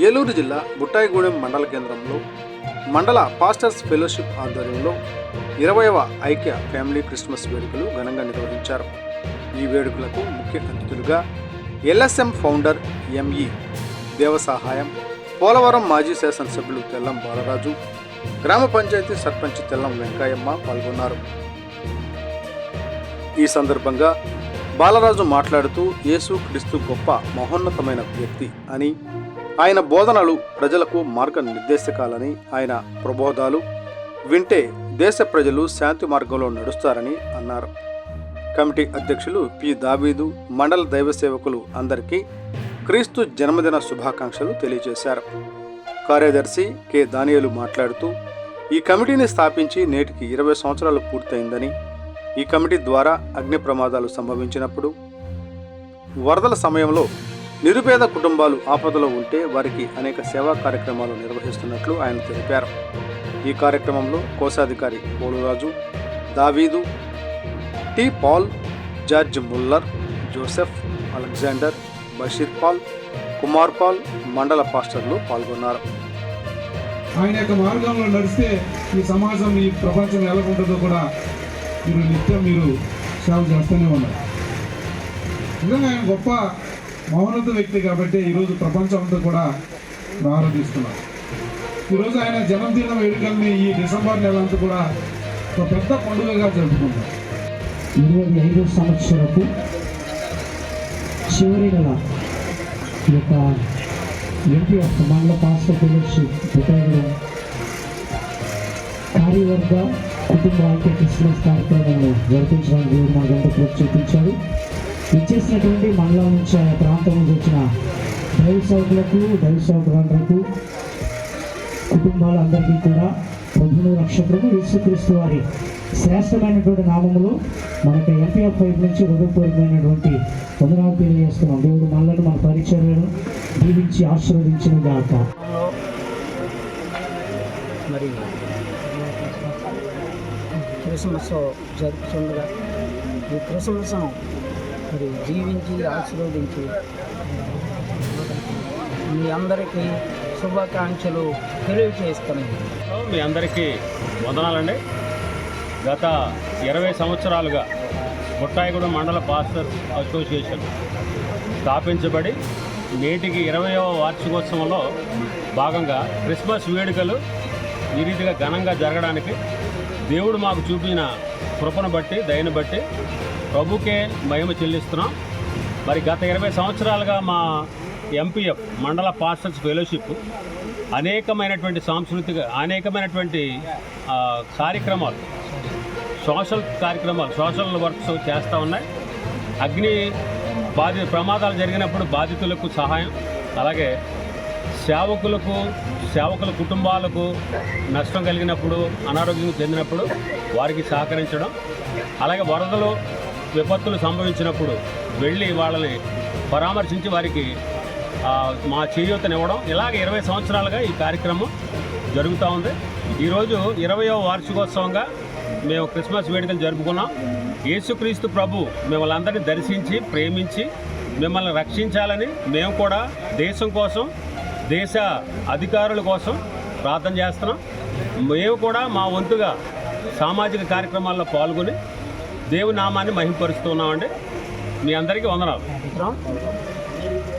ఏలూరు జిల్లా బుట్టాయిగూడెం మండల కేంద్రంలో మండల పాస్టర్స్ ఫెలోషిప్ ఆధ్వర్యంలో 20వ ఐక్య ఫ్యామిలీ క్రిస్మస్ వేడుకలు ఘనంగా నిర్వహించారు. ఈ వేడుకలకు ముఖ్య అతిథులుగా LSM founder ME Devasahayam, Polavaram మాజీ శాసనసభ్యులు తెల్లం బాలరాజు, గ్రామ పంచాయతీ సర్పంచ్ తెల్లం వెంకయ్యమ్మ పాల్గొన్నారు. ఈ సందర్భంగా బాలరాజు మాట్లాడుతూ యేసు క్రీస్తు గొప్ప మహోన్నతమైన వ్యక్తి అని, ఆయన బోధనలు ప్రజలకు మార్గనిర్దేశకాలని, ఆయన ప్రబోధాలు వింటే దేశ ప్రజలు శాంతి మార్గంలో నడుస్తారని అన్నారు. కమిటీ అధ్యక్షులు పి దావీదు, మండల దైవ సేవకులు అందరికీ క్రీస్తు జన్మదిన శుభాకాంక్షలు తెలియజేశారు. కార్యదర్శి కె దానియేలు మాట్లాడుతూ ఈ కమిటీని స్థాపించి నేటికి 20 సంవత్సరాలు పూర్తయిందని, ఈ కమిటీ ద్వారా అగ్ని ప్రమాదాలు సంభవించినప్పుడు, వరదల సమయంలో నిరుపేద కుటుంబాలు ఆపదలో ఉంటే వారికి అనేక సేవా కార్యక్రమాలు నిర్వహిస్తున్నట్లు ఆయన తెలిపారు. ఈ కార్యక్రమంలో కోశాధికారి Poluraju, Daveedu, T Paul, George Muller, Joseph, Alexander, Basheer Paul, Kumar Paul, మండల పాస్టర్లు పాల్గొన్నారు. ఆయన యొక్క మార్గంలో నడిస్తే ఈ సమాజం, ఈ ప్రపంచం ఎలా ఉంటుందో కూడా నిత్యం సేవ చేస్తూనే ఉన్నారు. నిజంగా ఆయన గొప్ప మహోన్నత వ్యక్తి కాబట్టి ఈరోజు ప్రపంచం అంతా కూడా ఆరాధిస్తున్నారు. ఈరోజు ఆయన జన్మదిన వేడుకల్ని ఈ డిసెంబర్ నెల అంతా కూడా ఒక పెద్ద పండుగగా జరుపుకుంటారు. 25 సంవత్సరపు చివరి నెల ఈ యొక్క ఎంపీఎఫ్ మండల పాస్టర్ ఫెలోషిప్ బుట్టాయిగూడెం కార్యవర్గ కుటుంబ ఐక్య క్రిస్మస్ కార్యక్రమాన్ని జరిపించడానికి దేవుడు మన గంట చూపించాడు. ఇచ్చేసినటువంటి మండలం నుంచి ఆ ప్రాంతం నుంచి వచ్చిన దైవ సేవకులకు, దైవ సేవకులందరికీ, కుటుంబాలందరికీ కూడా ప్రభువు రక్షకుడు యేసుక్రీస్తు వారి శ్రేష్టమైనటువంటి నామములు మనకి ఎంపీఎఫ్ వైపు నుంచి హృదయపూర్వకమైనటువంటి వందనాలు తెలియజేస్తున్నాం. దేవుడు మనలను మన పరిచర్యను దీవించి ఆశీర్వదించిన గాక. మరి క్రిస్మస్ జరుపుతుండగా ఈ క్రిస్మస్ మరి జీవించి ఆశీర్వదించి మీ అందరికీ శుభాకాంక్షలు తెలియజేస్తున్నాను. మీ అందరికీ వందనాలండి. గత 20 సంవత్సరాలుగా బుట్టాయిగూడెం మండల పాస్టర్స్ అసోసియేషన్ స్థాపించబడి నేటికి 20వ వార్షికోత్సవంలో భాగంగా క్రిస్మస్ వేడుకలు ఈ రీతిగా ఘనంగా జరగడానికి దేవుడు మాకు చూపిన కృపను బట్టి, దయను బట్టి ప్రభుకే మహిమ చెల్లిస్తున్నాం. మరి గత 20 సంవత్సరాలుగా మా ఎంపీఎఫ్ మండల పాస్టర్స్ ఫెలోషిప్ అనేకమైనటువంటి అనేకమైనటువంటి కార్యక్రమాలు, సోషల్ వర్క్స్ చేస్తూ ఉన్నాయి. అగ్ని ప్రమాదాలు జరిగినప్పుడు బాధితులకు సహాయం, అలాగే సేవకుల కుటుంబాలకు నష్టం కలిగినప్పుడు, అనారోగ్యం చెందినప్పుడు వారికి సహకరించడం, అలాగే వరదలు విపత్తులు సంభవించినప్పుడు వెళ్ళి వాళ్ళని పరామర్శించి వారికి మా చేయూతనివ్వడం, ఇలాగ 20 సంవత్సరాలుగా ఈ కార్యక్రమం జరుగుతూ ఉంది. ఈరోజు 20వ వార్షికోత్సవంగా మేము క్రిస్మస్ వేడుకలు జరుపుకున్నాం. యేసుక్రీస్తు ప్రభు మిమ్మల్ని అందరినీ దర్శించి, ప్రేమించి మిమ్మల్ని రక్షించాలని మేము కూడా దేశం కోసం, దేశ అధికారుల కోసం ప్రార్థన చేస్తున్నాం. మేము కూడా మా వంతుగా సామాజిక కార్యక్రమాల్లో పాల్గొని దేవుని నామాన్ని మహిమపరుస్తున్నామండి. మీ అందరికీ వందనాలు.